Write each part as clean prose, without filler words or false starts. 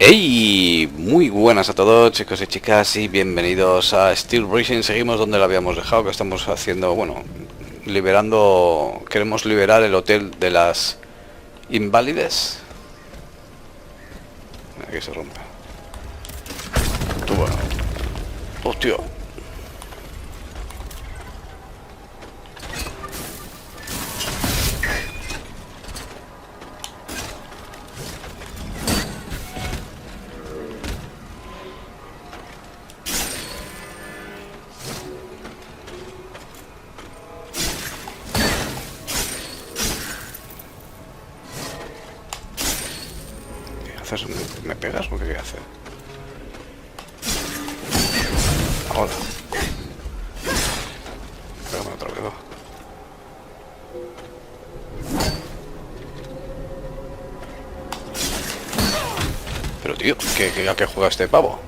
Hey, muy buenas a todos chicos y chicas y bienvenidos a STEELRISING. Seguimos donde lo habíamos dejado, que estamos haciendo, bueno, queremos liberar el hotel de las INVALIDES. Aquí se rompe. Tú, bueno. Hostia. ¿Me pegas o qué hacer? Ahora. Pégame otra vez. Pero tío, ¿a qué juega este pavo?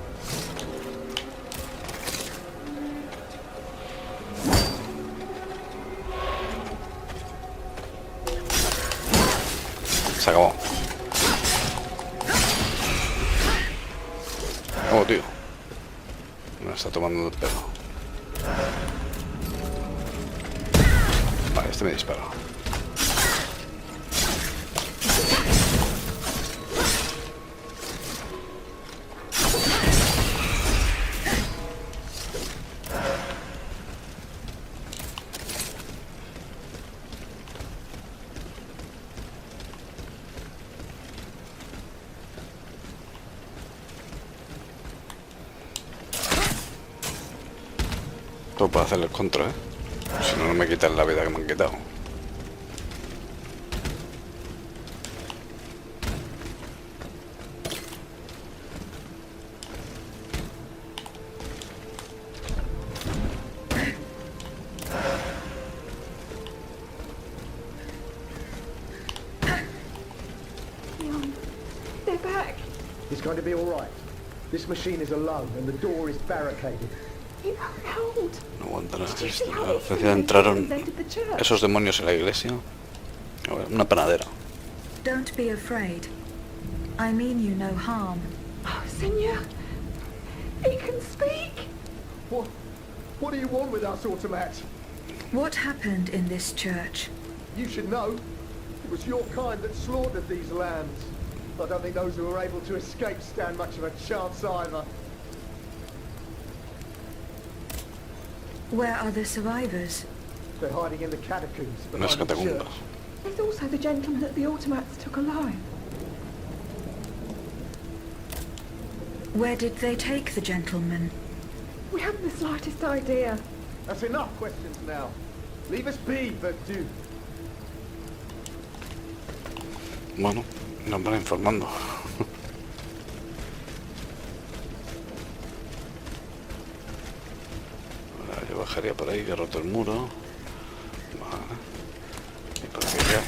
Se acabó. Oh, tío. Me está tomando el pelo. Vale, este me dispara. Todo para hacerle el contra, Si no, no me quitan la vida que me han quitado. They're back. It's going to be all right. This machine is alone and the door is barricaded. No aguantan entraron esos demonios en la iglesia. Una panadera. Don't be afraid. I mean you no harm. Oh, Senor, he can speak. What do you want with us, Automat? What happened in this church? You should know. It was your kind that slaughtered these lambs. I don't think those who were able to escape stand much of a chance either. Where are the survivors? They're hiding in the catacombs Unas behind the church. catacumbas. There's also the gentleman that the automats took alive. Where did they take the gentleman? We haven't the slightest idea. That's enough questions now. Leave us be, Vertu. Bueno, nos van informando. Ahora yo bajaría por ahí, que he roto el muro. Vale. Y por aquí ya.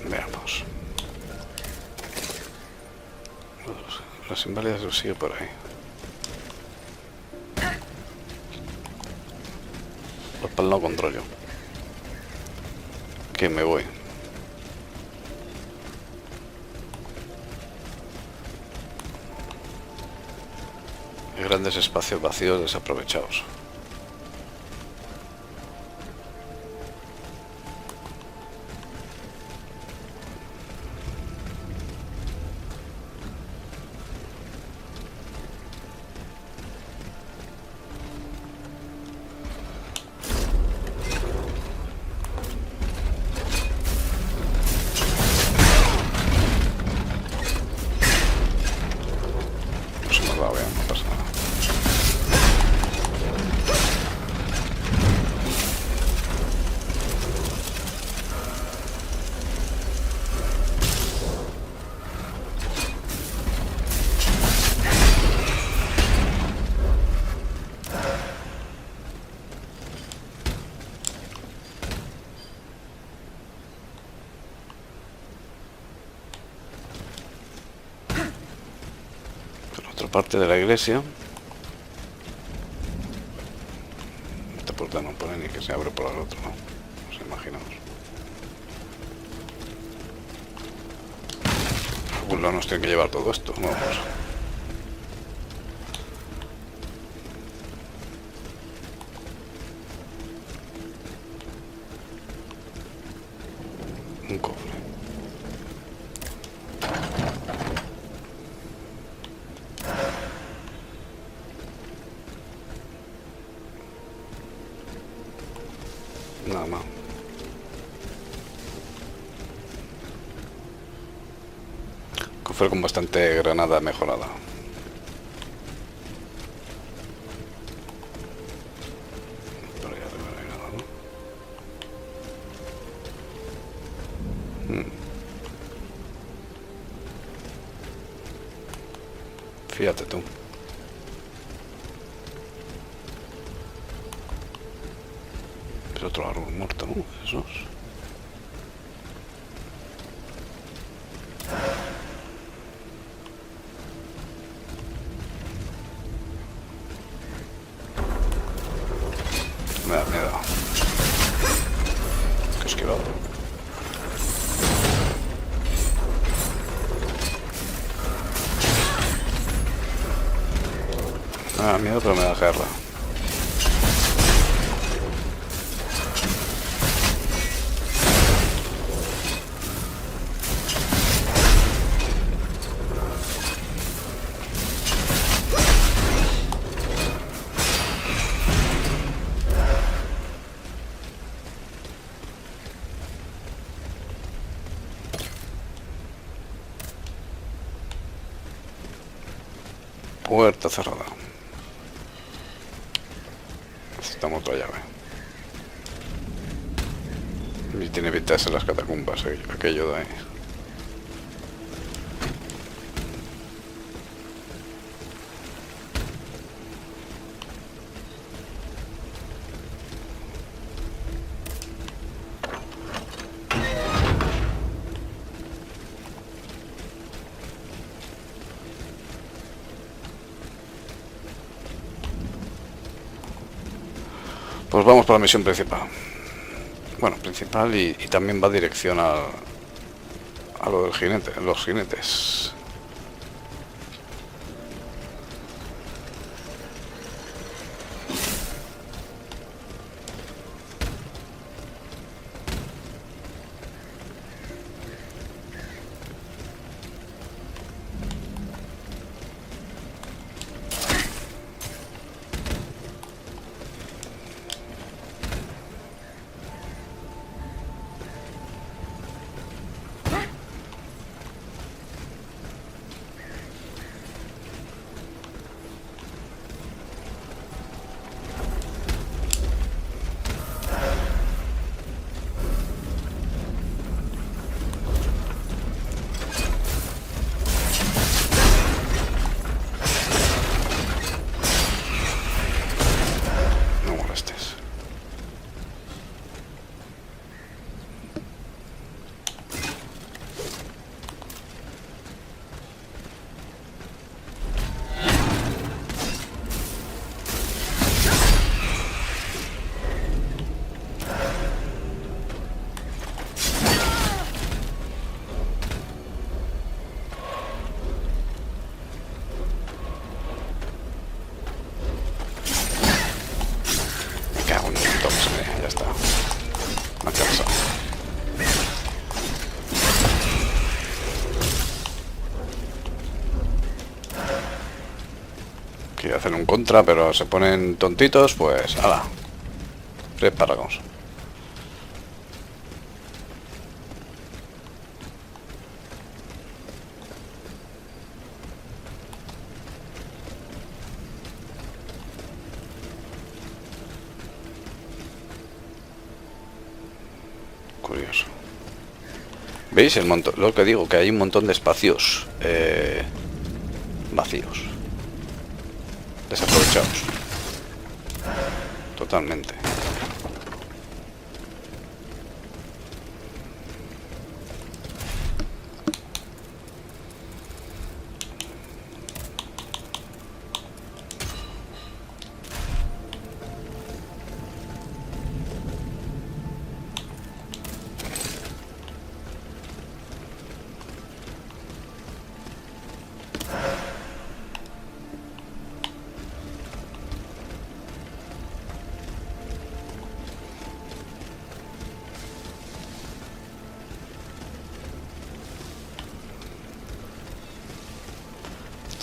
Veamos. Los inválidos los sigue por ahí. Los para el lado contrario. Que me voy. Hay grandes espacios vacíos desaprovechados. No pasa nada. Por otra parte de la iglesia. Por puerta no pone ni que se abre por el otro, ¿no? Nos imaginamos. Pues no nos tiene que llevar todo esto, vamos. Un cofre. Nada más. Cofre con bastante granada mejorada. Por ahí arriba no hay nada, ¿no? Fíjate tú. Es otro árbol muerto, ¿no? Esos. Me da miedo. Qué esquivado. Me da miedo, pero me da guerra. Puerta cerrada. Necesitamos otra llave. Y tiene pinta de ser las catacumbas, aquello de ahí. Pues vamos para la misión principal. Bueno, principal y también va dirección a lo del jinete, los jinetes. Ya está. Me ha cansado. Quiero hacer un contra, pero se ponen tontitos, pues ala. Preparaos. Curioso. ¿Veis el montón? Lo que digo, que hay un montón de espacios vacíos, desaprovechados. Totalmente.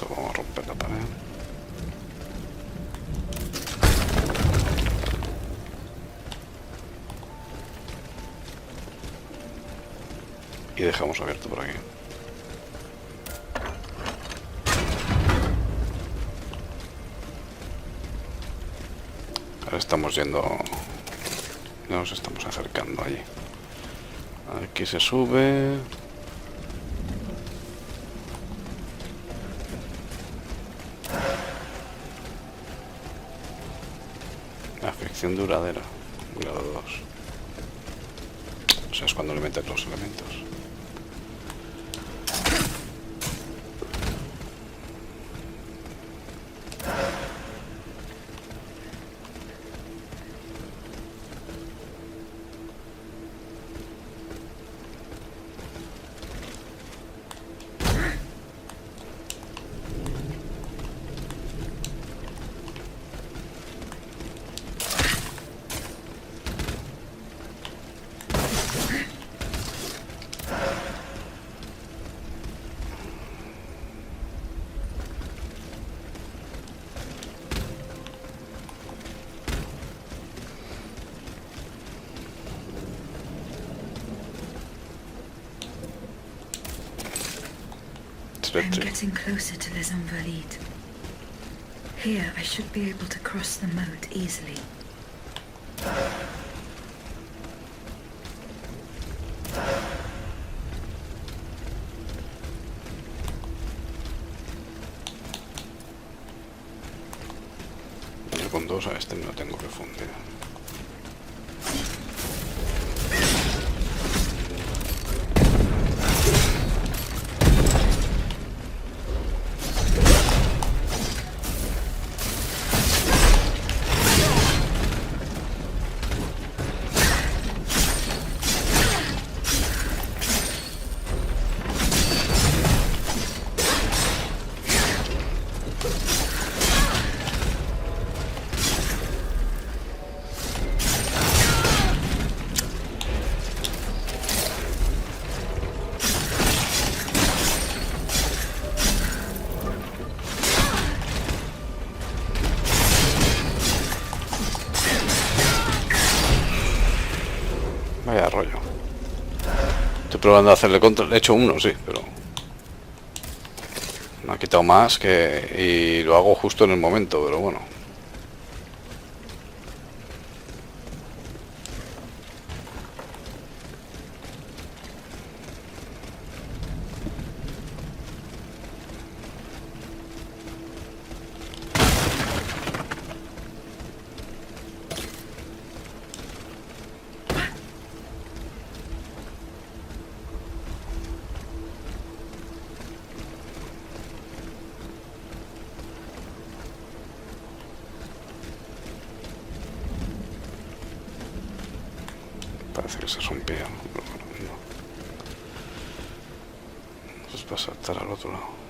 Esto vamos a romper la pared. Y dejamos abierto por aquí. Ahora estamos yendo... Nos estamos acercando allí. Aquí se sube. La fricción duradera. Grado 2. O sea, es cuando le metes los elementos. I'm getting closer to Les Invalides. Here, I should be able to cross the moat easily. Yo con 2 a este no tengo que fundir. Vaya rollo. Estoy probando a hacerle contra. He hecho uno, sí, pero me ha quitado más que... Y lo hago justo en el momento, pero bueno. Parece que se rompía, pero bueno, no. Eso es para saltar al otro lado.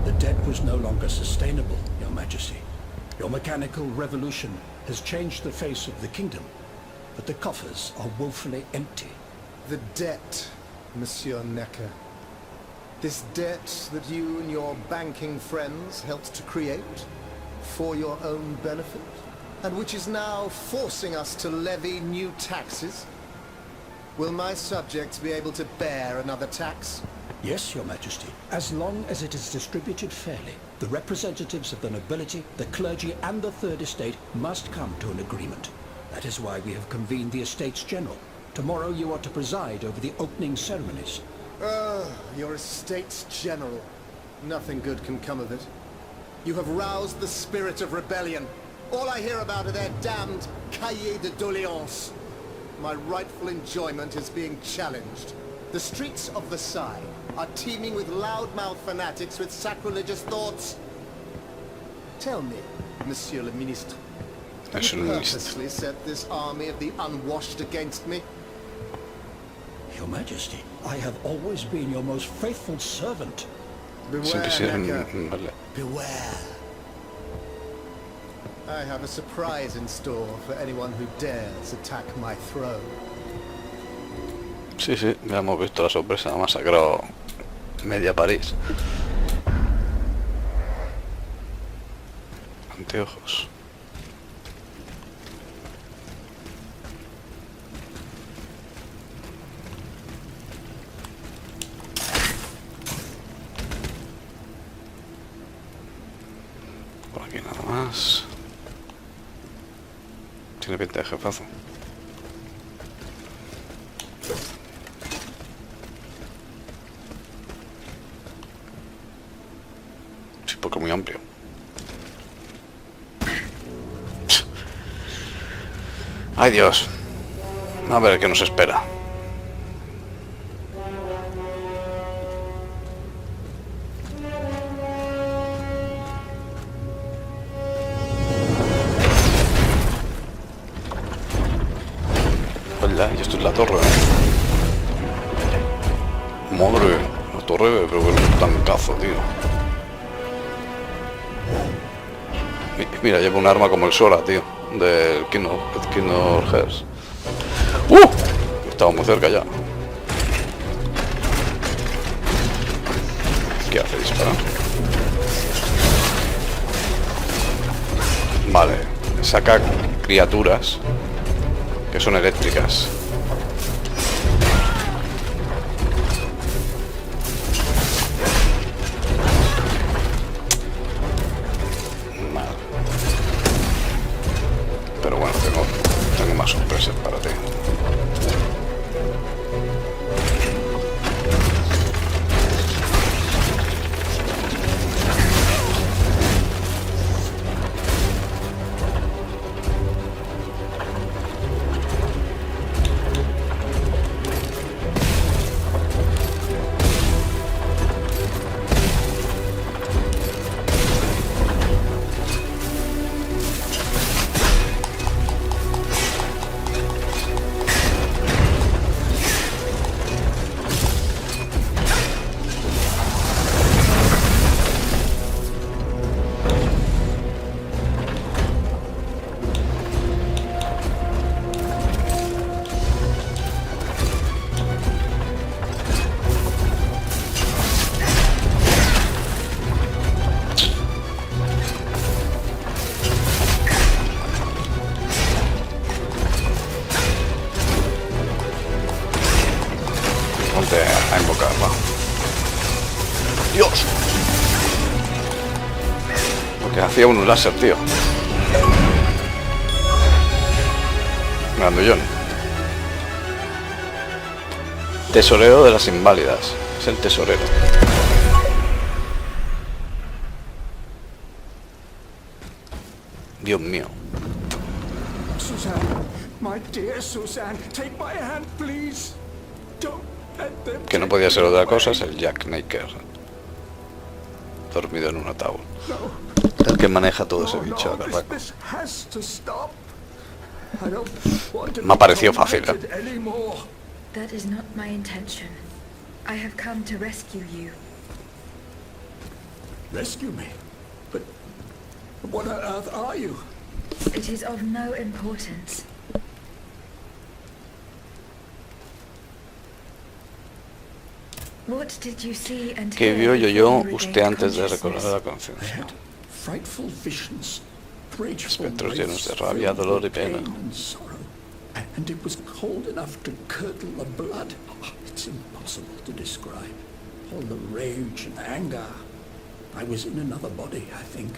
The debt was no longer sustainable, Your Majesty. Your mechanical revolution has changed the face of the kingdom, but the coffers are woefully empty. The debt, Monsieur Necker. This debt that you and your banking friends helped to create for your own benefit? and which is now forcing us to levy new taxes? Will my subjects be able to bear another tax? Yes, Your Majesty, as long as it is distributed fairly. The representatives of the nobility, the clergy, and the Third Estate must come to an agreement. That is why we have convened the Estates General. Tomorrow you are to preside over the opening ceremonies. Your Estates General. Nothing good can come of it. You have roused the spirit of rebellion. All I hear about are their damned cahiers de doléances. My rightful enjoyment is being challenged. The streets of Versailles are teeming with loudmouth fanatics with sacrilegious thoughts. Tell me, Monsieur le Ministre, you purposely set this army of the unwashed against me? Your Majesty, I have always been your most faithful servant. Beware, Necker. Beware. I have a surprise in store for anyone who dares attack my throne. Sí, sí, ya hemos visto la sorpresa, ha masacrado media París. Anteojos. Por aquí nada más. Tiene pinta de jefazo. Sí, porque muy amplio. Ay, Dios. A ver qué nos espera. Y esto es la torre. Madre, la torre, pero es un tancazo, tío. Mira, lleva un arma como el Sora, tío, del Kingdom Hearts. Estaba muy cerca ya. ¿Qué hace? Disparar. Vale, saca criaturas que son eléctricas. Vale. Pero bueno, tengo más sorpresas para ti. A invocarla. ¡Dios! Porque hacía un láser, tío. Grandullón. Tesorero de las inválidas. Es el tesorero. Dios mío. Suzanne, my dear Suzanne, take my hand, please. Don't. Que no podía ser otra cosa, es el Jack Naker, dormido en un ataúd. El que maneja todo ese bicho a carraco. Me ha parecido fácil, ¿eh? That is not my intention. I have come to rescue you. Rescue me? But what on earth are you? It is of no importance. What did you see and ¿Qué vio yo usted antes de recobrar la conciencia? Frightful visions. rageful Espectros llenos de wraiths rabia, filled dolor y with pena. pain and sorrow. And it was cold enough to curdle the blood. It's impossible to describe. All the rage and anger. I was in another body, I think.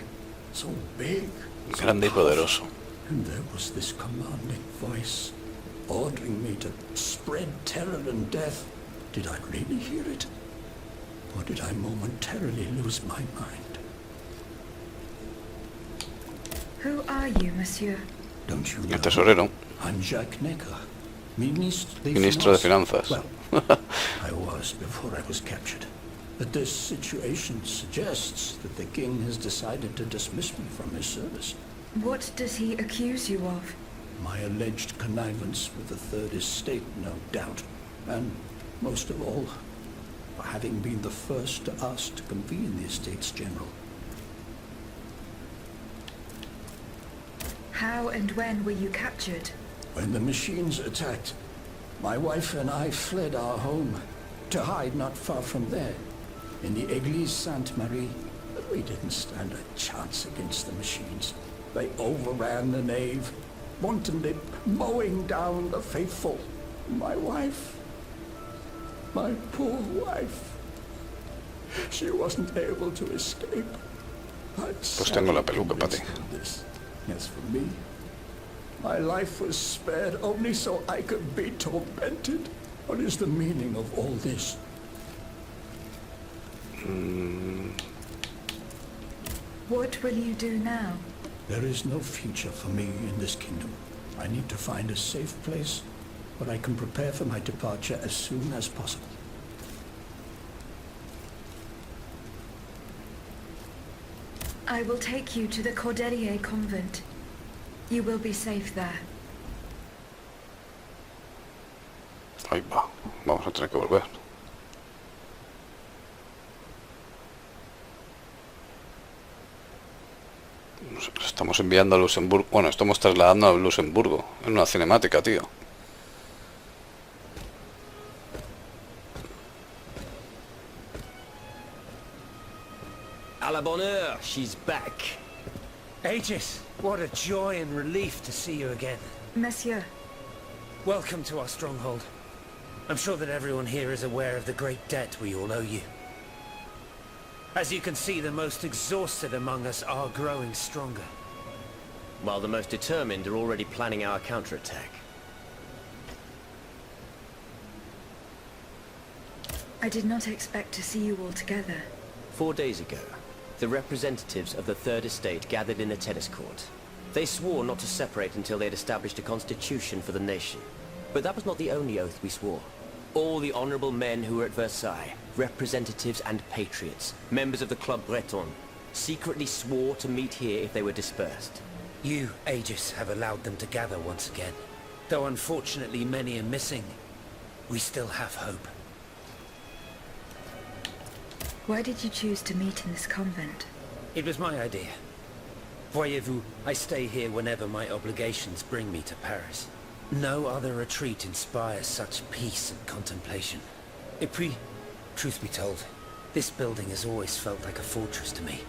So big. So Grande y poderoso. and there was this commanding voice, ordering me to spread terror and death. Did I really hear it? Or did I momentarily lose my mind? Who are you, monsieur? Don't you El know? tesorero, I'm Jacques Necker, ministro de Finanzas. Well, I was before I was captured. But this situation suggests that the king has decided to dismiss me from his service. What does he accuse you of? My alleged connivance with the Third Estate, no doubt. And, most of all, for having been the first to ask to convene the Estates General. How and when were you captured? When the machines attacked, my wife and I fled our home, to hide not far from there, in the Église Sainte-Marie. But we didn't stand a chance against the machines. They overran the nave, wantonly mowing down the faithful. My wife, my poor wife, she wasn't able to escape. But Pues tengo la peluca para ti. As for me, my life was spared only so I could be tormented. What is the meaning of all this? What will you do now? There is no future for me in this kingdom. I need to find a safe place where I can prepare for my departure as soon as possible. I will take you to the Cordelier convent. You will be safe there. Ahí va, vamos a tener que volver. Nos estamos enviando a Luxemburgo. Bueno, estamos trasladando a Luxemburgo en una cinemática, tío. À la bonne heure, she's back. Aegis, what a joy and relief to see you again. Monsieur, Welcome to our stronghold. I'm sure that everyone here is aware of the great debt we all owe you. As you can see, the most exhausted among us are growing stronger. While the most determined are already planning our counterattack. I did not expect to see you all together. 4 days ago, the representatives of the Third Estate gathered in a tennis court. They swore not to separate until they had established a constitution for the nation. But that was not the only oath we swore. All the honorable men who were at Versailles, representatives and patriots, members of the Club Breton, secretly swore to meet here if they were dispersed. You, Aegis, have allowed them to gather once again. Though unfortunately many are missing, we still have hope. Why did you choose to meet in this convent? It was my idea. Voyez-vous, I stay here whenever my obligations bring me to Paris. No other retreat inspires such peace and contemplation. Et puis, truth be told, this building has always felt like a fortress to me.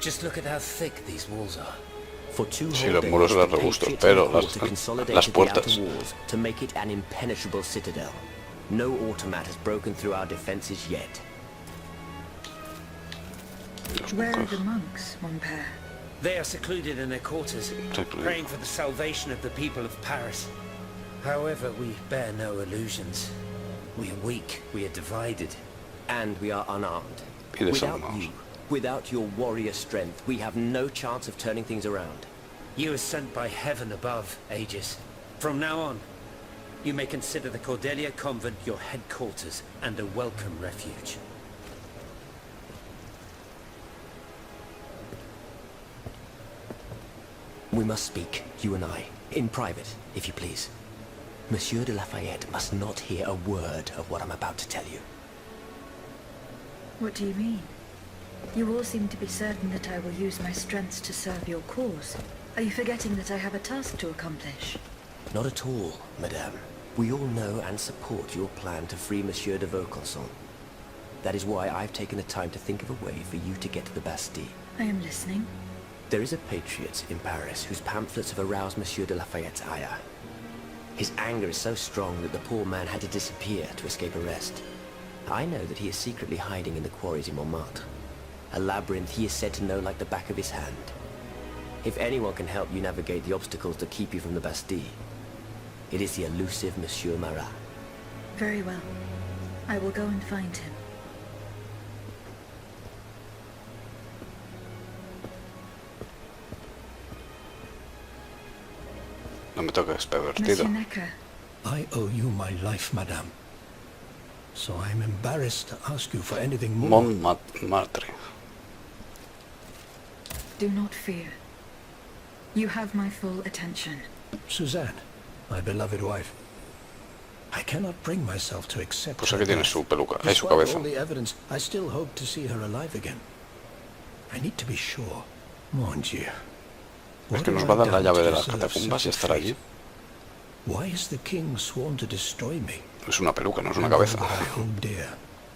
Just look at how thick these walls are. For 2 Sí, whole los days, muros the eran robustos, patriots pero and court had consolidated las the puertas. outer walls to make it an impenetrable citadel. No automat has broken through our defenses yet. Los Where are monjes. the monks, mon père? They are secluded in their quarters, praying for the salvation of the people of Paris. However, we bear no illusions. We are weak, we are divided. And we are unarmed. Y Without desarmados. you, without your warrior strength, we have no chance of turning things around. You are sent by heaven above, Aegis. From now on, you may consider the Cordelia Convent your headquarters and a welcome refuge. We must speak, you and I, in private, if you please. Monsieur de Lafayette must not hear a word of what I'm about to tell you. What do you mean? You all seem to be certain that I will use my strengths to serve your cause. Are you forgetting that I have a task to accomplish? Not at all, madame. We all know and support your plan to free Monsieur de Vaucanson. That is why I've taken the time to think of a way for you to get to the Bastille. I am listening. There is a patriot in Paris whose pamphlets have aroused Monsieur de Lafayette's ire. His anger is so strong that the poor man had to disappear to escape arrest. I know that he is secretly hiding in the quarries in Montmartre. A labyrinth he is said to know like the back of his hand. If anyone can help you navigate the obstacles that keep you from the Bastille, it is the elusive Monsieur Marat. Very well. I will go and find him. No me toques, pervertido. Monsieur Necker, I owe you my life, madame. So I'm embarrassed to ask you for anything more. Montmartre. do not fear. You have my full attention. Suzanne, my beloved wife. I cannot bring myself to accept Pues her aquí tiene death. su peluca, su Despite cabeza. all the evidence, I still hope to see her alive again. I need to be sure. Mon Dieu. Es What que nos have va a I dar la done llave to de las deserve catacumbas y such a estar allí. fate? Why is the king sworn to destroy me? Es una peluca, no es una Oh, cabeza. I hold dear.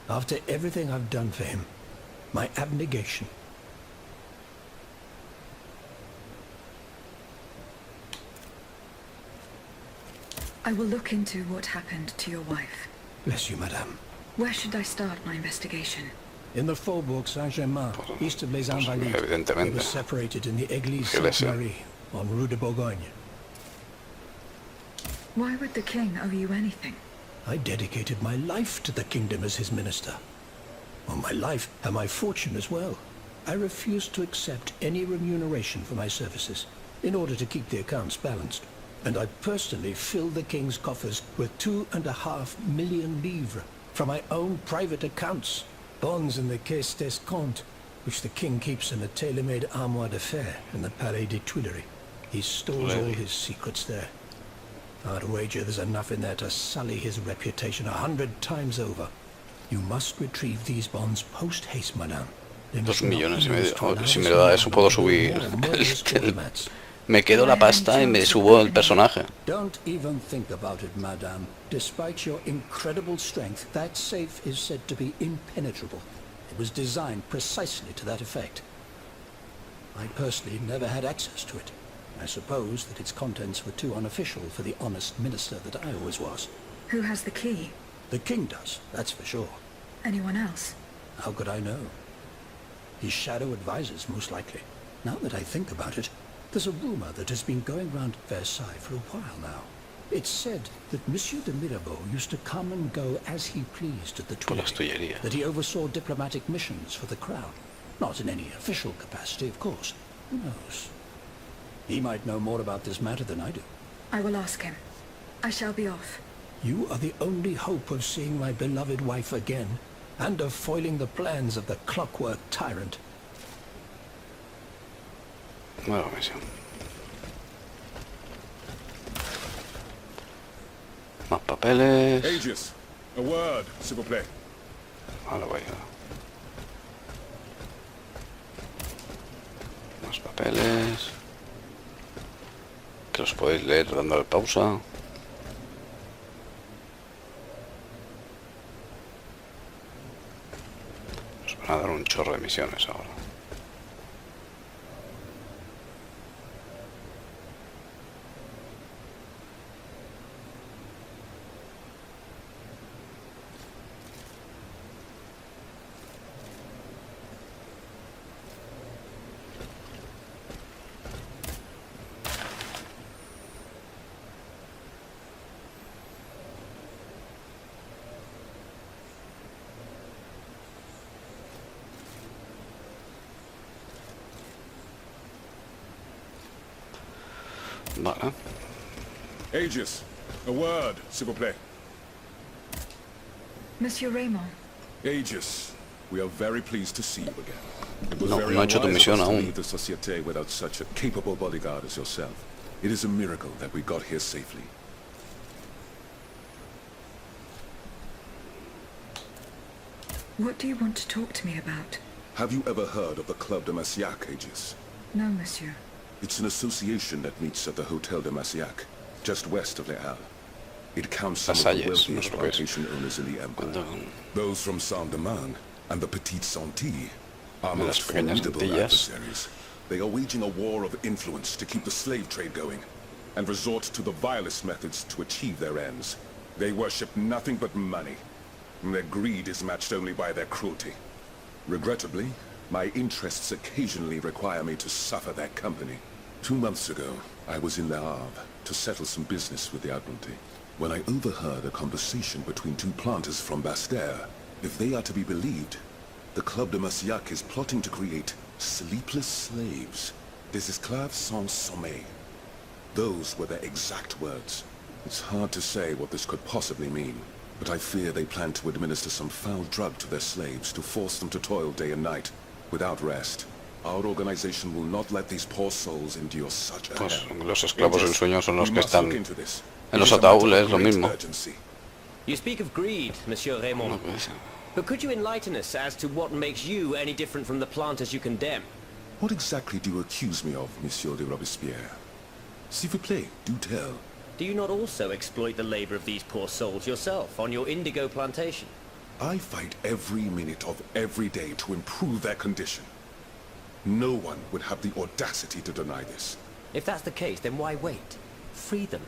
After everything I've done for him, my abnegation. I will look into what happened to your wife. Bless you, madame. Where should I start my investigation? In the Faubourg Saint-Germain, east of Les Invalides, it evidentemente. was separated in the Église Iglesia. Sainte-Marie, on Rue de Bourgogne. Why would the king owe you anything? I dedicated my life to the kingdom as his minister. Well, my life and my fortune as well. I refused to accept any remuneration for my services, in order to keep the accounts balanced. And I personally filled the king's coffers with 2.5 million livres from my own private accounts. Bonds in the Caisse d'Escompte, which the king keeps in a tailor-made armoire de fer in the Palais des Tuileries. He stores all his secrets there. I'd wager there's enough in there to sully his reputation 100 times over. You must retrieve these bonds post-haste, madame. 2,5 millones. Oh, si me lo da eso puedo subir me quedo la pasta y me subo el personaje. Don't even think about it, madame. Despite your incredible strength, that safe is said to be impenetrable. It was designed precisely to that effect. I personally never had access to it. I suppose that its contents were too unofficial for the honest minister that I always was. Who has the key? The king does, that's for sure. Anyone else? How could I know? His shadow advisors, most likely. Now that I think about it, there's a rumor that has been going round Versailles for a while now. It's said that Monsieur de Mirabeau used to come and go as he pleased at the Tuileries, that he oversaw diplomatic missions for the crown. Not in any official capacity, of course. Who knows? He might know more about this matter than I do. I will ask him. I shall be off. You are the only hope of seeing my beloved wife again, and of foiling the plans of the clockwork tyrant. Nueva misión. Más papeles. Aegis, a word, s'il vous plaît. Ahora vaya. Más papeles. Que los podéis leer dándole pausa. Nos van a dar un chorro de misiones ahora. Vale. Aegis, a word, s'il vous plaît. Monsieur Raymond. Aegis, we are very pleased to see you again. It was No, very no ha hecho tu unwise of misión us to aún. leave the Société without such a capable bodyguard as yourself. It is a miracle that we got here safely. What do you want to talk to me about? Have you ever heard of the Club de Massiac, Aegis? No, monsieur. It's an association that meets at the Hotel de Massiac, just west of Les Halles. It counts some of the Versalles, wealthiest no sé lo que es. plantation owners in the empire. Cuenta con Those from Saint-Domingue and the Petite Santilles are De las most pequeñas formidable Antillas. adversaries. They are waging a war of influence to keep the slave trade going, and resort to the vilest methods to achieve their ends. They worship nothing but money, and their greed is matched only by their cruelty. Regrettably, my interests occasionally require me to suffer their company. 2 months ago, I was in Le Havre to settle some business with the Admiralty, when I overheard a conversation between 2 planters from Bastère. If they are to be believed, the Club de Massiac is plotting to create sleepless slaves, des esclaves sans sommeil. Those were their exact words. It's hard to say what this could possibly mean, but I fear they plan to administer some foul drug to their slaves to force them to toil day and night, without rest. Our organization will not let these poor souls endure such a Pues hell. los esclavos del sueño son los We que must están look into this. en It los is a matter of ataúdes, lo great mismo. urgency. You speak of greed, Monsieur Raymond. No, pues, But could you enlighten us as to what makes you any different from the planters you condemn? What exactly do you accuse me of, Monsieur de Robespierre? S'il vous plaît, do tell. Do you not also exploit the labor of these poor souls yourself on your indigo plantation? I fight every minute of every day to improve their condition. No one would have the audacity to deny this. If that's the case, then why wait? Free them.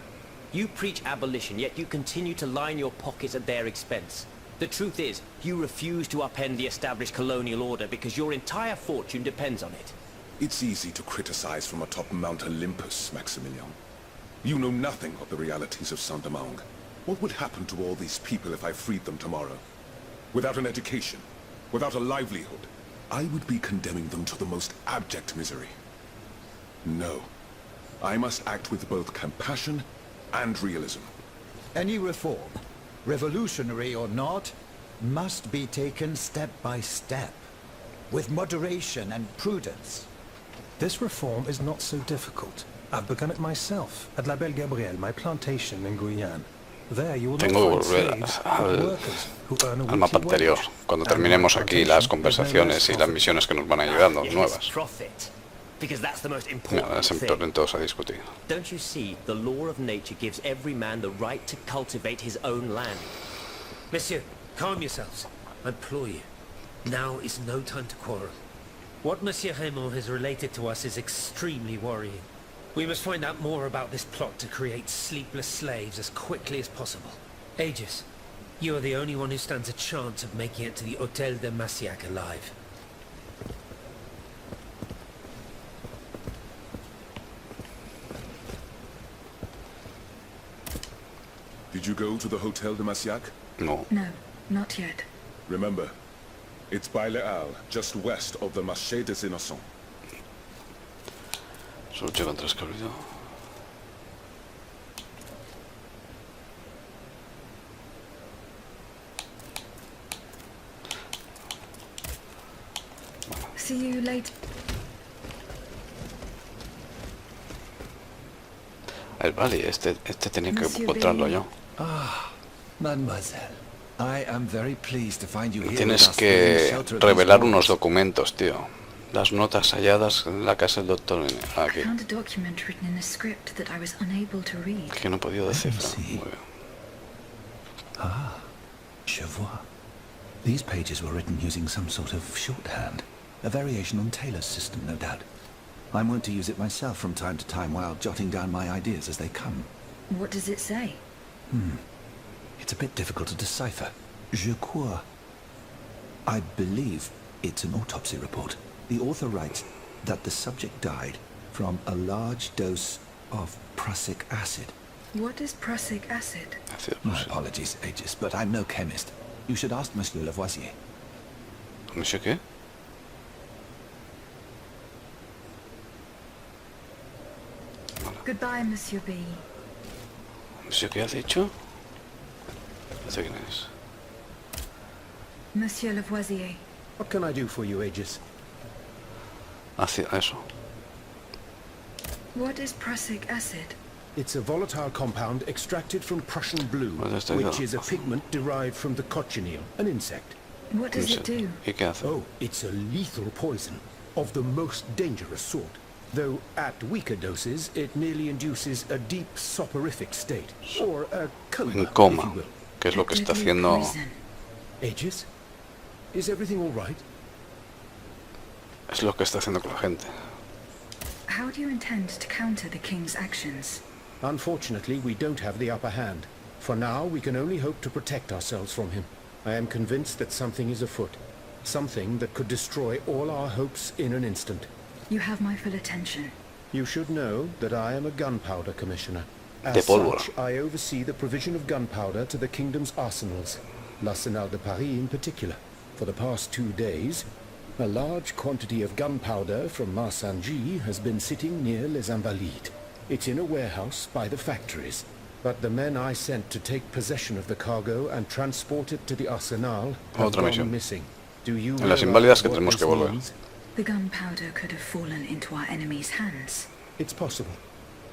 You preach abolition, yet you continue to line your pockets at their expense. The truth is, you refuse to upend the established colonial order because your entire fortune depends on it. It's easy to criticize from atop Mount Olympus, Maximilian. You know nothing of the realities of Saint-Domingue. What would happen to all these people if I freed them tomorrow? Without an education, without a livelihood, I would be condemning them to the most abject misery. No. I must act with both compassion and realism. Any reform, revolutionary or not, must be taken step by step, with moderation and prudence. This reform is not so difficult. I've begun it myself at La Belle Gabrielle, my plantation in Guyane. There you will not Tengo que find volver slaves, but workers who earn a al mapa weekly anterior, wage. cuando And my terminemos aquí las plantation conversaciones is y no las less misiones que nos van a ayudando, Yes, nuevas. profit. Because that's the most Mira, important se thing. ponen todos a discutir. Don't you see, the law of nature gives every man the right to cultivate his own land. Monsieur, calm yourselves. I implore you. Now is no time to quarrel. What Monsieur Raymond has related to us is extremely worrying. We must find out more about this plot to create sleepless slaves as quickly as possible. Aegis, you are the only one who stands a chance of making it to the Hôtel de Massiac alive. Did you go to the Hôtel de Massiac? No. No, not yet. Remember, it's by Les Halles, just west of the Marché des Innocents. Solo llevan 3 cabritos. See you later. Vale, este tenía que encontrarlo yo. Mademoiselle, I am very pleased to find you here. Tienes que revelar unos documentos, tío. Las notas halladas en la casa del doctor. I Aquí. found a document written in a script that I was unable to read. Que no he podido descifrar. Sí. Muy bien. Ah, je vois. These pages were written using some sort of shorthand. A variation on Taylor's system, no doubt. I'm wont to use it myself from time to time while jotting down my ideas as they come. What does it say? It's a bit difficult to decipher. Je crois. I believe it's an autopsy report. The author writes that the subject died from a large dose of prussic acid. What is prussic acid? My apologies, Aegis, but I'm no chemist. You should ask Monsieur Lavoisier. ¿Monsieur qué? Goodbye, Monsieur B. ¿Monsieur qué has dicho? No sé quién es. Monsieur Lavoisier. What can I do for you, Aegis? Hacia eso. What is prussic acid? It's a volatile compound extracted from Prussian blue, Well, that's the which go. is a pigment derived from the cochineal, an insect. What does it do? ¿Y qué hace? Oh, it's a lethal poison, of the most dangerous sort. Though at weaker doses, it merely induces a deep soporific state, or a coma, En if coma, you will. que es lo que está Deadly haciendo. poison. Aegis, is everything all right? Es lo que está haciendo con la gente. How do you intend to counter the king's actions? Unfortunately, we don't have the upper hand. For now, we can only hope to protect ourselves from him. I am convinced that something is afoot. Something that could destroy all our hopes in an instant. You have my full attention. You should know that I am a gunpowder commissioner. De As pólvora. such, I oversee the provision of gunpowder to the kingdom's arsenals, l'Arsenal de Paris in particular. For the past 2 days, a large quantity of gunpowder from Marsangy has been sitting near Les Invalides. It's in a warehouse by the factories. But the men I sent to take possession of the cargo and transport it to the arsenal have Otra gone misión. missing. Do you En las realize inválidas que what tenemos this que volver. means? The gunpowder could have fallen into our enemy's hands. It's possible.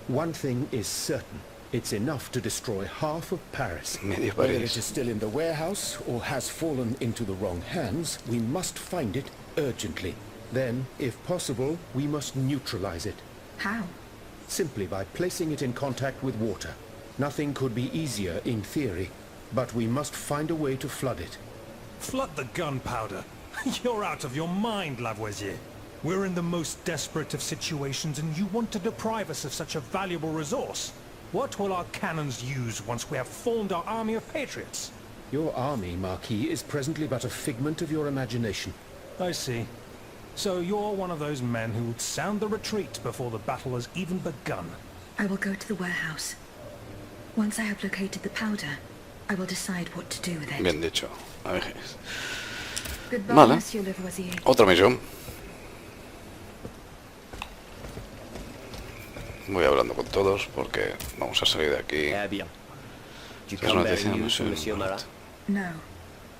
One thing is certain. It's enough to destroy half of Paris. Medio Whether París. it is still in the warehouse or has fallen into the wrong hands, we must find it urgently. Then, if possible, we must neutralize it. How? Simply by placing it in contact with water. Nothing could be easier in theory, but we must find a way to flood it. Flood the gunpowder? You're out of your mind, Lavoisier. We're in the most desperate of situations and you want to deprive us of such a valuable resource. What will our cannons use once we have formed our army of patriots? Your army, Marquis, is presently but a figment of your imagination. I see. So you're one of those men who would sound the retreat before the battle has even begun. I will go to the warehouse. Once I have located the powder, I will decide what to do with it. Bien dicho. Aegis. Goodbye, Vale. Monsieur Lavoisier. Otra misión. Voy hablando con todos porque vamos a salir de aquí. Eh bien. Do you There's come no bearing decision, news from Monsieur Monsieur Marat? No,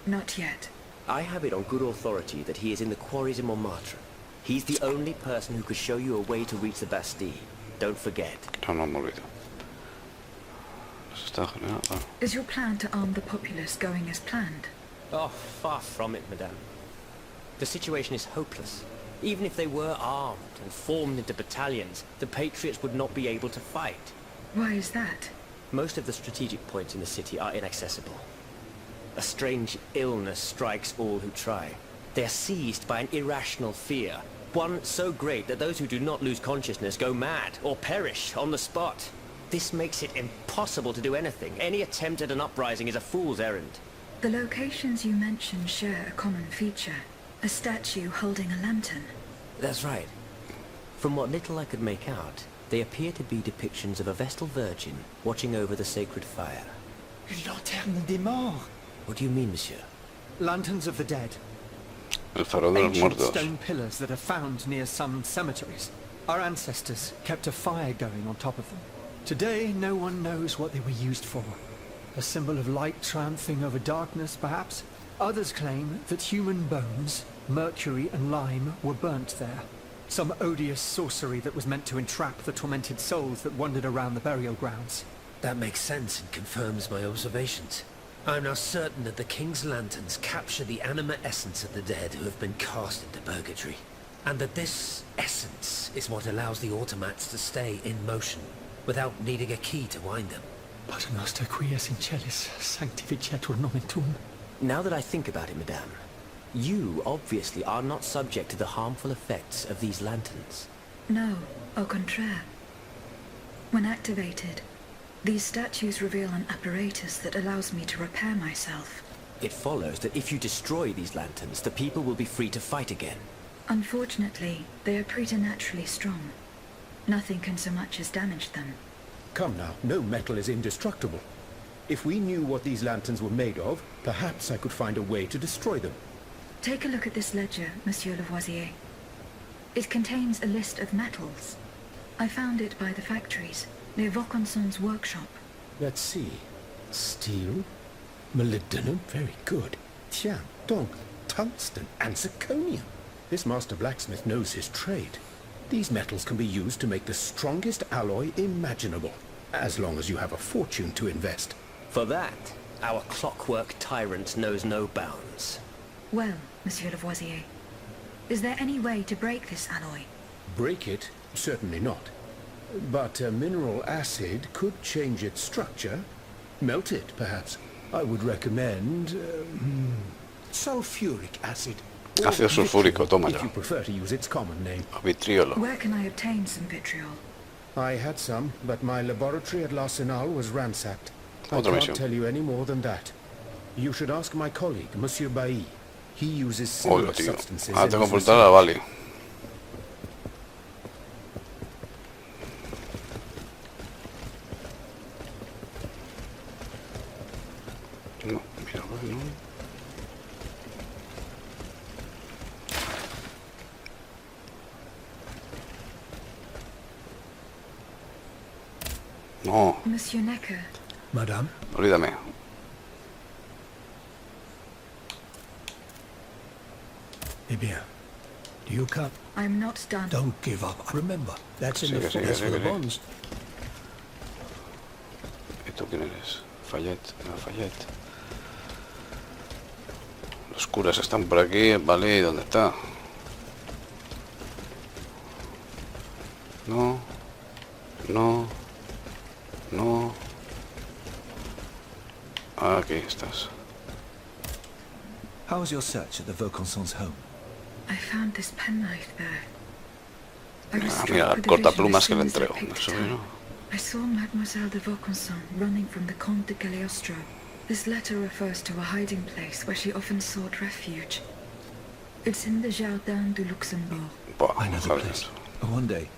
not yet. I have it on good authority that he is in the quarries in Montmartre. He's the only person who could show you a way to reach the Bastille. Don't forget. No me olvido. Eso está genial. Ah. Is your plan to arm the populace going as planned? Oh, far from it, madame. The situation is hopeless. Even if they were armed and formed into battalions, the patriots would not be able to fight. Why is that? Most of the strategic points in the city are inaccessible. A strange illness strikes all who try. They are seized by an irrational fear, one so great that those who do not lose consciousness go mad or perish on the spot. This makes it impossible to do anything. Any attempt at an uprising is a fool's errand. The locations you mentioned share a common feature. A statue holding a lantern. That's right. From what little I could make out, they appear to be depictions of a Vestal Virgin watching over the sacred fire. Lanterne des morts. What do you mean, monsieur? Lanterns of the dead. El farol de los Ancient muertos. stone pillars that are found near some cemeteries. Our ancestors kept a fire going on top of them. Today, no one knows what they were used for. A symbol of light triumphing over darkness, perhaps? Others claim that human bones, mercury and lime, were burnt there. Some odious sorcery that was meant to entrap the tormented souls that wandered around the burial grounds. That makes sense and confirms my observations. I'm now certain that the King's lanterns capture the anima essence of the dead who have been cast into purgatory. And that this essence is what allows the automats to stay in motion, without needing a key to wind them. Pater noster qui es in celis, sanctificetur nomen tuum. Now that I think about it, madame, you obviously are not subject to the harmful effects of these lanterns. No, au contraire. When activated, these statues reveal an apparatus that allows me to repair myself. It follows that if you destroy these lanterns, the people will be free to fight again. Unfortunately, they are preternaturally strong. Nothing can so much as damage them. Come now, no metal is indestructible. If we knew what these lanterns were made of, perhaps I could find a way to destroy them. Take a look at this ledger, Monsieur Lavoisier. It contains a list of metals. I found it by the factories, near Vaucanson's workshop. Let's see. Steel, molybdenum, very good. Tiens, donc, tungsten and zirconium. This master blacksmith knows his trade. These metals can be used to make the strongest alloy imaginable, as long as you have a fortune to invest. For that, our clockwork tyrant knows no bounds. Well, Monsieur Lavoisier, is there any way to break this alloy? Break it? Certainly not. But a mineral acid could change its structure. Melt it, perhaps. I would recommend sulfuric acid Ácido sulfúrico, toma if ya. you prefer to use its common name. Vitriolo. Where can I obtain some vitriol? I had some, but my laboratory at L'Arsenal was ransacked. I Otra can't misión. tell you any more than that. You should ask my colleague, Monsieur Bailly. He uses Hola, similar tío. substances Ah, in tengo his que ocultar a research. Bali. No, mira, no. No, Monsieur Necker, Madame? olvídame. Eh bien, do you come? I'm not done. Don't give up. Remember, that's in the Sigue, sigue, forest for the sigue, sigue. bonds. ¿Y tú quién eres? Fayette, no, Fayette. Los curas están por aquí, vale, ¿y dónde está? No, no, no. Aquí estás. How was your search at the Vaucanson's home? I found this penknife there. I was Ah, struck mira, with a cortaplumas que vision le as soon as I entrego. picked Eso, it up. ¿no? I saw Mademoiselle de Vaucanson running from the Comte de Cagliostro. This letter refers to a hiding place where she often sought refuge. It's in the Jardin du Luxembourg. Buah, I know the joder. place. One day,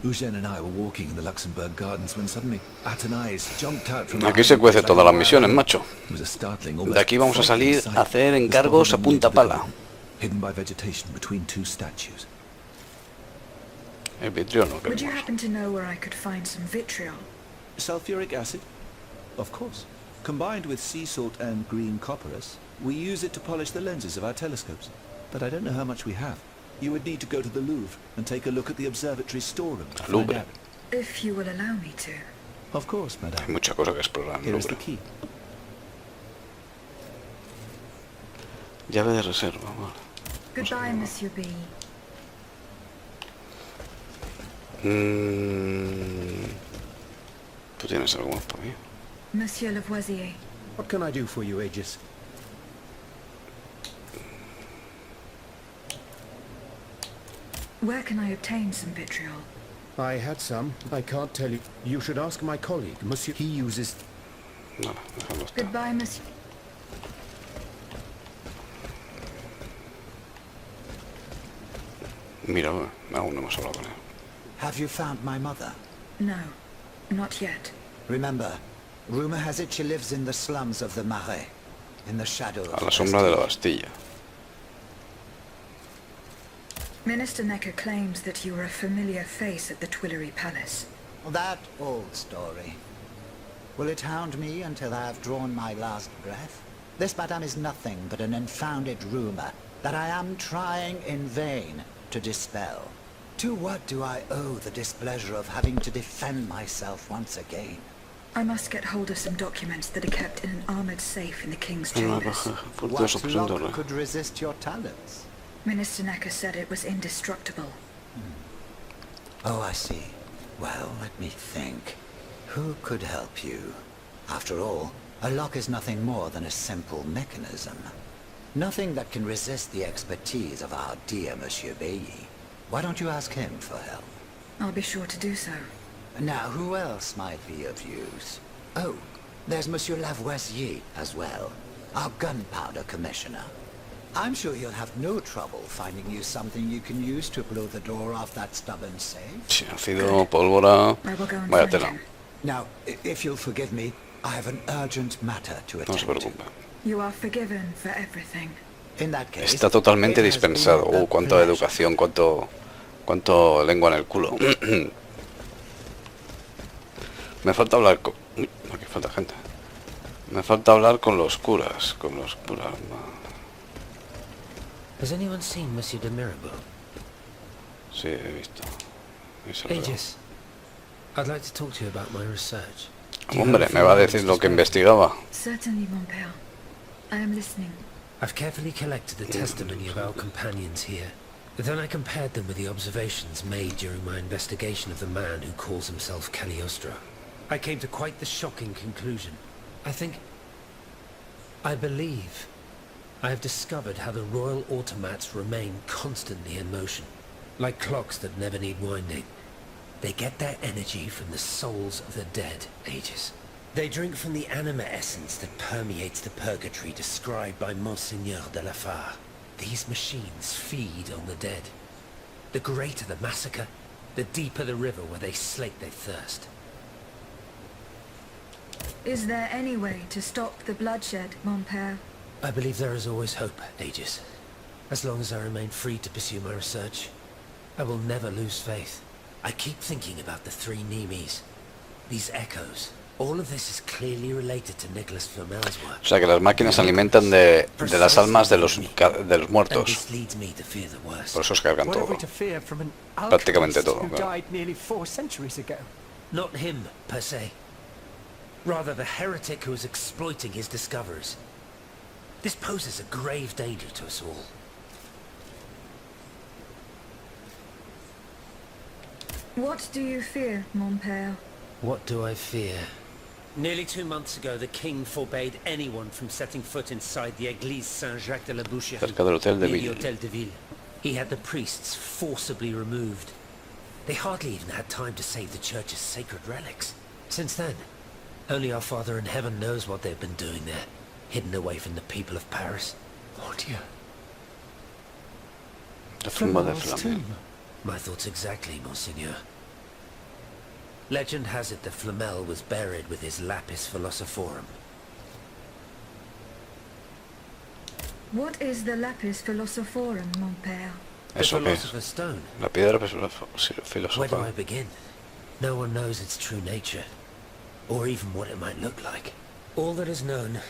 Eugène and I were walking in the Luxembourg gardens when suddenly Atenais jumped out from Aquí se cuece todas las misiones, macho. It was a startling, De aquí vamos a salir frightening a sight. hacer The encargos spot a punta had been pala. hidden by vegetation between two statues. El vitriolo, Would you queremos. happen to know where I could find some vitriol? Sulfuric acid? Of course. Combined with sea salt and green copperas, we use it to polish the lenses of our telescopes. But I don't know how much we have. You would need to go to the Louvre and take a look at the observatory storeroom to find Louvre. out. If you will allow me to. Of course, Hay madame. mucha cosa que explorar en Here is the Louvre. key. Llave de reserva, vale. Goodbye, Monsieur B. ¿Tú tienes algo más para mí? Monsieur Lavoisier. What can I do for you, Aegis? Where can I obtain some vitriol? I had some. I can't tell you. You should ask my colleague, Monsieur. He uses... Nada, déjalo estar. Goodbye, Monsieur. Mira, aún no hemos hablado con él. Have you found my mother? No, not yet. Remember, rumor has it she lives in the slums of the Marais, in the shadow of A la sombra de la Bastilla. Minister Necker claims that you were a familiar face at the Tuileries Palace. That old story. Will it hound me until I have drawn my last breath? This, madame, is nothing but an unfounded rumor that I am trying in vain to dispel. To what do I owe the displeasure of having to defend myself once again? I must get hold of some documents that are kept in an armored safe in the King's Una chambers. caja fuerte de What supresión de lock horror. could resist your talents? Minister Necker said it was indestructible. Oh, I see. Well, let me think. Who could help you? After all, a lock is nothing more than a simple mechanism. Nothing that can resist the expertise of our dear Monsieur Bailly. Why don't you ask him for help? I'll be sure to do so. Now, who else might be of use? Oh, there's Monsieur Lavoisier as well, our gunpowder commissioner. I'm sure he'll have no trouble finding you something you can use to blow the door off that stubborn safe. Sí, ácido, pólvora. I will go and Vaya find tela. him. Now, if you'll forgive me, I have an urgent matter to No se attend to. preocupe. You are forgiven for everything. In that case, Está totalmente it has been dispensado. a Cuánta pleasure. educación, cuánto lengua en el culo. Me falta hablar con... Uy, aquí falta gente. Me falta hablar con los curas, Has anyone seen Monsieur de Mirabeau? Sí, he visto. Eso lo veo. Aegis, I'd like to talk to you about my research. Do you Hombre, have me va a few decir moments lo to que spare? investigaba. Certainly, mon père. I am listening. I've carefully collected the testimony of our companions here. Then I compared them with the observations made during my investigation of the man who calls himself Cagliostro. I came to quite the shocking conclusion. I believe I have discovered how the royal automats remain constantly in motion, like clocks that never need winding. They get their energy from the souls of the dead, Aegis. They drink from the anima essence that permeates the purgatory described by Monseigneur de la Fare. These machines feed on the dead. The greater the massacre, the deeper the river where they slake their thirst. Is there any way to stop the bloodshed, mon père? I believe there is always hope, Aegis. As long as I remain free to pursue my research, I will never lose faith. I keep thinking about the three Nemes. These echoes. All of this is clearly related to Nicholas Flamel's work. O sea que las máquinas se alimentan de las almas de los muertos. Por eso se cargan todo. Prácticamente todo. Claro. Not him, per se. Rather the heretic who is exploiting his discoveries. This poses a grave danger to us all. What do you fear, mon père? What do I fear? Nearly 2 months ago, the king forbade anyone from setting foot inside the Église Saint-Jacques de la Boucherie, cerca del Hotel de near the Ville. Hotel de Ville. He had the priests forcibly removed. They hardly even had time to save the church's sacred relics. Since then, only our Father in heaven knows what they've been doing there, hidden away from the people of Paris. Oh dear. La tumba de Flamel. My thoughts exactly, Monseigneur. Legend has it that Flamel was buried with his lapis philosophorum. What is the lapis philosophorum, mon père? ¿Eso qué es? Stone. La piedra Where do filosofal. I begin? No one knows its true nature, or even what it might look like. All that is known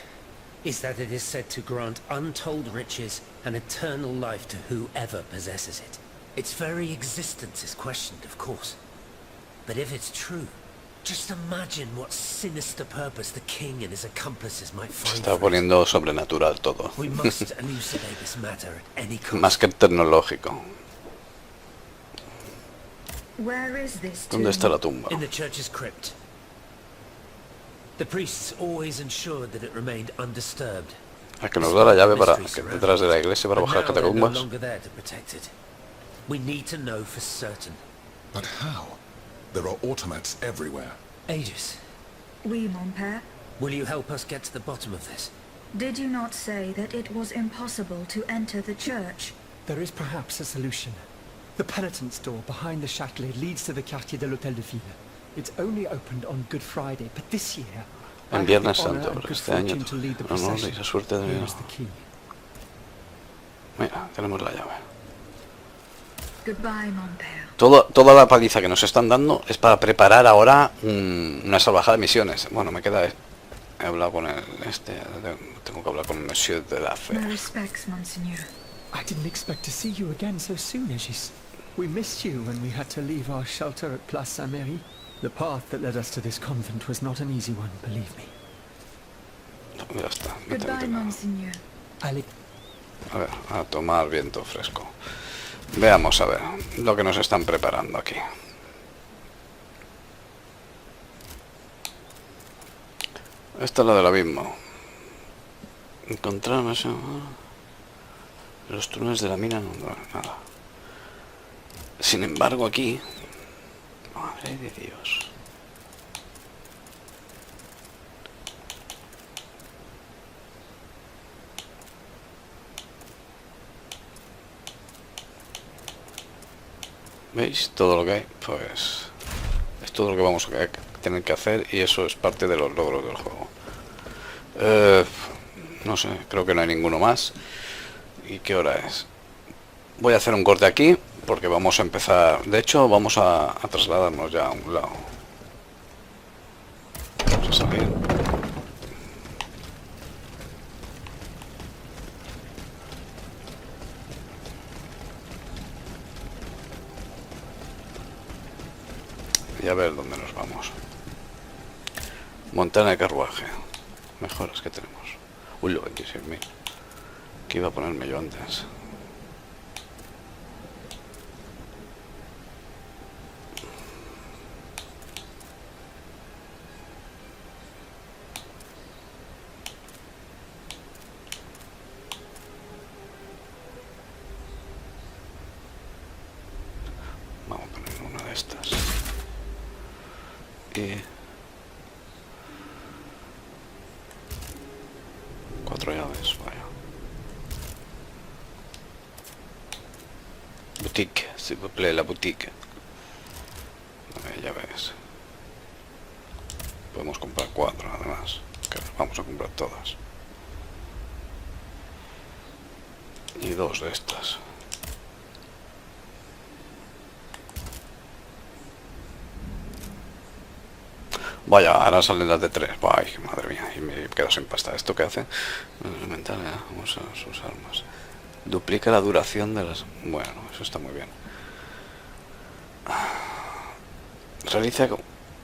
is that it is said to grant untold riches and eternal life to whoever possesses it. Its very existence is questioned, of course. But if it's true, just imagine what sinister purpose the king and his accomplices might Se find está for it. poniendo sobrenatural todo. We must elucidate this matter at any cost. Más que tecnológico. Where is this ¿Dónde está la tomb? tumba? In the church's crypt. The priests always ensured that it remained undisturbed. A que nos da la llave para detrás de la iglesia para But bajar now they're no catacumbas. longer there to protect it. We need to know for certain. But how? There are automats everywhere. Aegis, Oui, mon père. will you help us get to the bottom of this? Did you not say that it was impossible to enter the church? There is perhaps a solution. The penitent's door behind the Châtelet leads to the quartier de l'Hôtel de Ville. It's only opened on Good Friday, but this year I En have Viernes the honor Santo, and pero good este año fortune to lead the no nos procession. esa suerte de Here venir. is the key. Mira, tenemos la llave. Goodbye, mon père. Toda la paliza que nos están dando es para preparar ahora una salvajada de misiones. Bueno, me queda... He hablado con el... tengo que hablar con el Monsieur de la Fe. My respects, Monseigneur. I didn't expect to see you again so soon, Aegis. We missed you when we had to leave our shelter at Place Saint-Méry. The path that led us to this convent was not an easy one, believe me. Ya está. No tengo Goodbye, que nada. Monseigneur. A ver, a tomar viento fresco. Veamos a ver lo que nos están preparando aquí. Esta es la del abismo. Encontrar los túneles de la mina, no, nada. Sin embargo aquí, madre de Dios. ¿Veis? Todo lo que hay, pues es todo lo que vamos a tener que hacer y eso es parte de los logros del juego. No sé, creo que no hay ninguno más. ¿Y qué hora es? Voy a hacer un corte aquí porque vamos a empezar. De hecho, vamos a trasladarnos ya a un lado. Vamos a salir. Y a ver dónde nos vamos. Montar el carruaje. Mejoras que tenemos. Uy, lo 26.000. Que iba a ponerme yo antes. Y 4 llaves, vaya. Boutique, s'il vous plaît, la boutique. Ya ves. Podemos comprar 4 además. Que vamos a comprar todas. Y 2 de estas. Vaya, ahora salen las de 3. Ay, madre mía, y me quedo sin pasta. ¿Esto qué hace? Mental, vamos a sus armas. Duplica la duración de las... Bueno, eso está muy bien. Realiza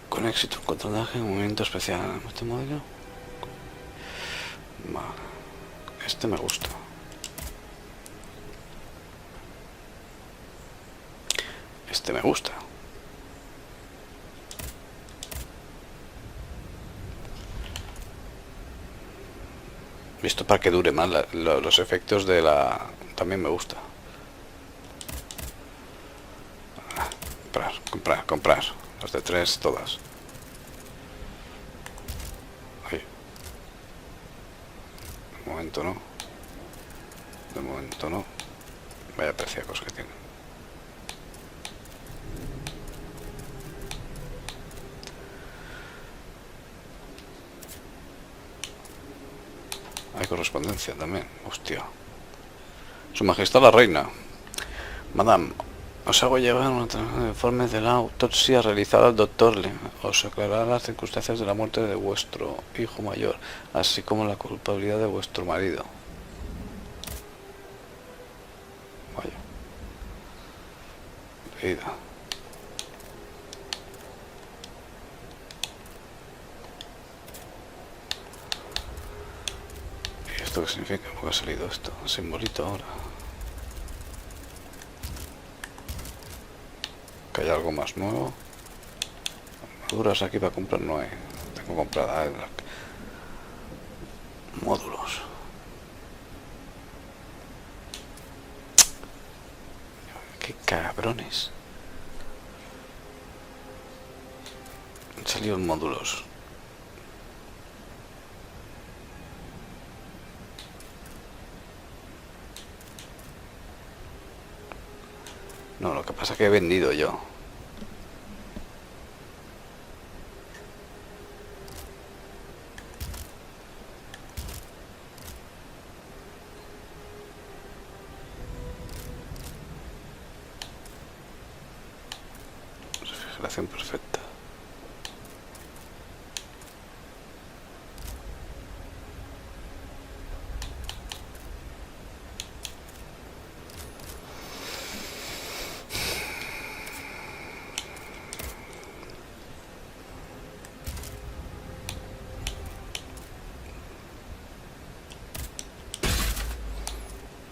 con éxito un contraataque en un movimiento especial. ¿Este modelo? Vale. Este me gusta. Este me gusta. Visto para que dure más los efectos de la... También me gusta. Comprar. Las de 3 todas. Ay. De momento no. De momento no. Vaya preciacos que tienen. Hay correspondencia también. Hostia. Su Majestad la Reina. Madame, os hago llegar un informe de la autopsia realizada al doctor Le. Os aclarará las circunstancias de la muerte de vuestro hijo mayor, así como la culpabilidad de vuestro marido. Vaya. Leída. ¿Y esto qué significa? ¿Por qué ha salido esto? Simbolito ahora. ¿Hay algo más nuevo? Armaduras aquí para comprar no hay. Tengo comprada módulos. Qué cabrones. Han salido módulos. No, lo que pasa es que he vendido yo. Refrigeración perfecta.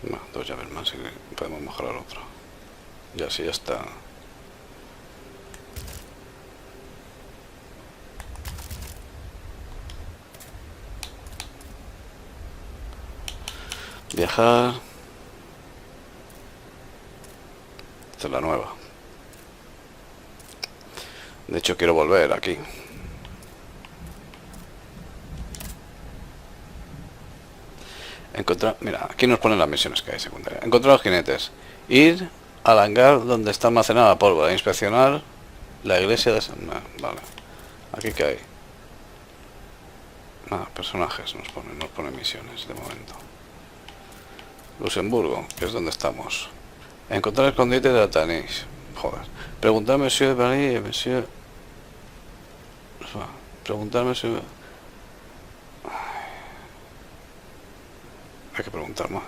No, 2 llaves más y podemos mejorar otro. Ya sí, ya está. Viajar. Esta es la nueva. De hecho quiero volver aquí. Encontrar, mira, aquí nos ponen las misiones que hay secundarias. Encontrar a los jinetes. Ir al hangar donde está almacenada la pólvora. Inspeccionar la iglesia de San... Vale. Aquí que hay. Nada, personajes nos ponen misiones de momento. Luxemburgo, que es donde estamos. Encontrar el escondite de la Tanis. Joder. Preguntar a Monsieur de Paris, Monsieur... Preguntar a Monsieur... Hay que preguntar más.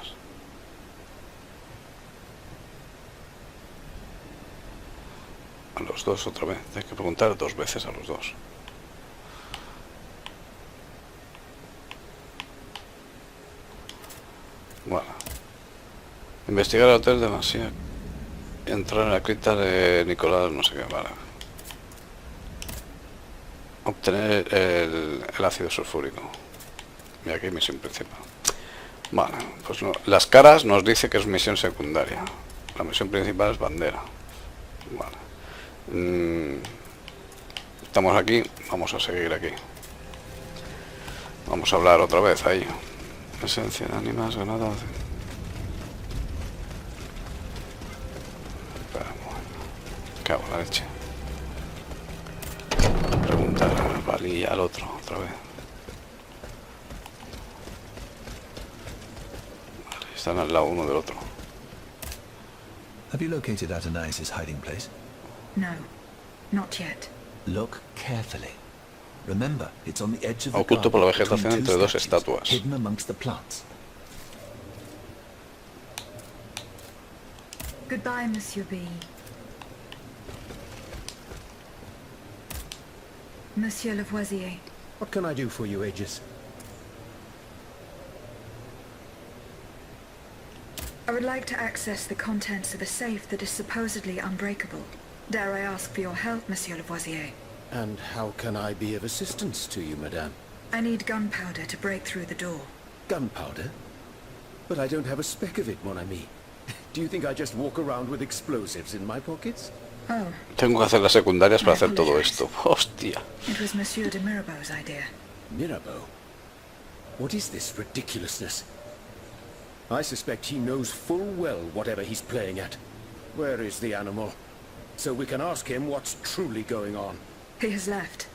A los dos otra vez. Hay que preguntar 2 veces a los dos. Bueno. Investigar el hotel de Masia. Entrar en la cripta de Nicolás, no sé qué, vale. Obtener el ácido sulfúrico. Y aquí misión principal. Vale, pues no. Las caras nos dice que es misión secundaria. La misión principal es bandera. Vale. estamos aquí, vamos a seguir aquí. Vamos a hablar otra vez ahí. Esencia de ánimas, ganada. Cago en la leche. Preguntar al Bali y al otro otra vez. Vale, están al lado uno del otro. Have you located Aegis' hiding place? No, not yet. Look carefully. Remember, it's on the edge of the Oculto por la garden vegetación between entre two dos statues, estatuas. hidden amongst the plants. Goodbye, Monsieur B. Monsieur Lavoisier. What can I do for you, Aegis? I would like to access the contents of a safe that is supposedly unbreakable. Dare I ask for your help, Monsieur Lavoisier? And how can I be of assistance to you, madame? I need gunpowder to break through the door. Gunpowder? But I don't have a speck of it, mon ami. Do you think I just walk around with explosives in my pockets? Oh. Tengo que hacer las secundarias para hacer todo esto. Hostia. It was Monsieur de Mirabeau's idea. Mirabeau? What is this ridiculousness? I suspect he knows full well whatever he's playing at. Where is the animal? So we can ask him what's truly going on. He has left.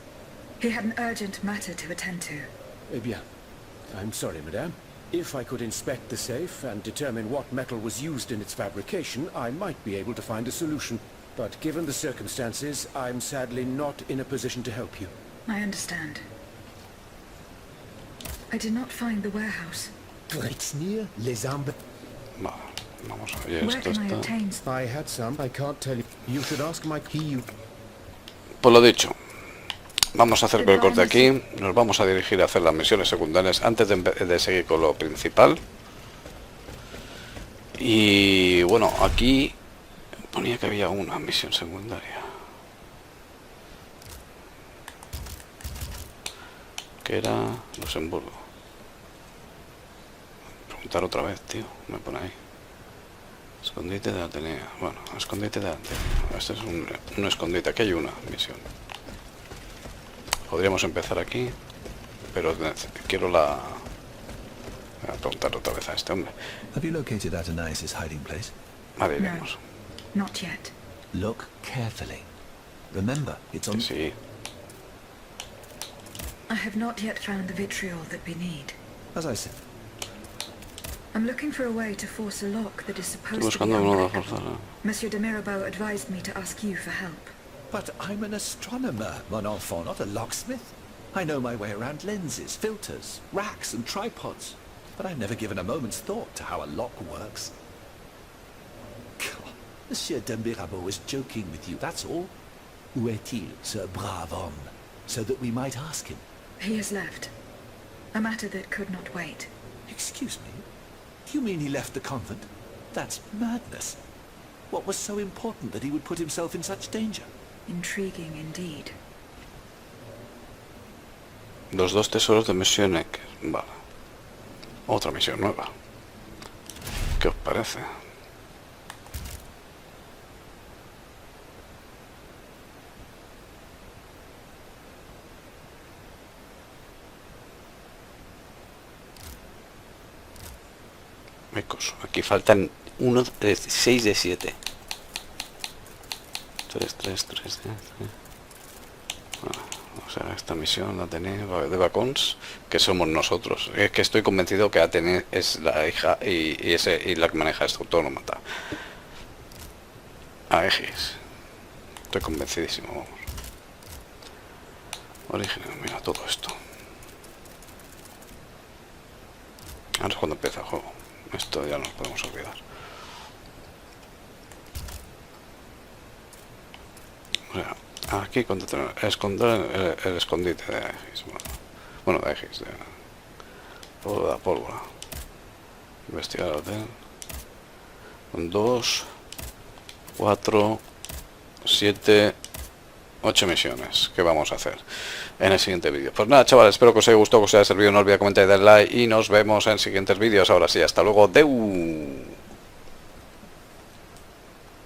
He had an urgent matter to attend to. Eh bien. I'm sorry, madame. If I could inspect the safe and determine what metal was used in its fabrication, I might be able to find a solution. But given the circumstances, I'm sadly not in a position to help you. I understand. I did not find the warehouse. It's near Les Ambres. Vale, vamos a ver. Where Esto can I está... obtain? I had some. I can't tell you. You should ask my key. Pues lo dicho. Vamos a hacer el corte aquí. Nos vamos a dirigir a hacer las misiones secundarias antes de seguir con lo principal. Y bueno, aquí ponía que había una misión secundaria. Que era Luxemburgo. Preguntar otra vez, tío. Me pone ahí. Escondite de Atenea. Bueno, escondite de Atenea. Este es un escondite. Aquí hay una misión. Podríamos empezar aquí. Pero quiero la... Voy a preguntar otra vez a este hombre. Have you located Aegis' hiding place? Vale, iremos. Not yet. Look carefully. Remember, it's on... Sí. I have not yet found the vitriol that we need. As I said. I'm looking for a way to force a lock that is supposed to be Buscando un modo de unbreakable. forzar. Monsieur de Mirabeau advised me to ask you for help. But I'm an astronomer, mon enfant, not a locksmith. I know my way around lenses, filters, racks and tripods. But I've never given a moment's thought to how a lock works. God, Monsieur de Mirabeau was joking with you, that's all. Où est-il, ce brave homme? So that we might ask him. He has left. A matter that could not wait. Excuse me? Do you mean he left the convent? That's madness. What was so important that he would put himself in such danger? Intriguing indeed. Los dos tesoros de Monsieur Eck. Vale. Otra misión nueva. ¿Qué os parece? Mecos. Aquí faltan 6 de 7. 3. O sea, esta misión la tenéis de Vaucanson, que somos nosotros. Es que estoy convencido que Atenea es la hija y la que maneja esta autómata. Aegis. Estoy convencidísimo, vamos. Origen, mira todo esto. Ahora es cuando empieza el juego. Esto ya nos podemos olvidar. O sea, aquí esconder el escondite de Aegis. Bueno, de Aegis. De pólvora. Investigar el hotel. 2, 4, 7, 8 misiones que vamos a hacer en el siguiente vídeo. Pues nada, chavales, espero que os haya gustado, que os haya servido. No olvidéis comentar y dar like y nos vemos en siguientes vídeos. Ahora sí, hasta luego. Deu.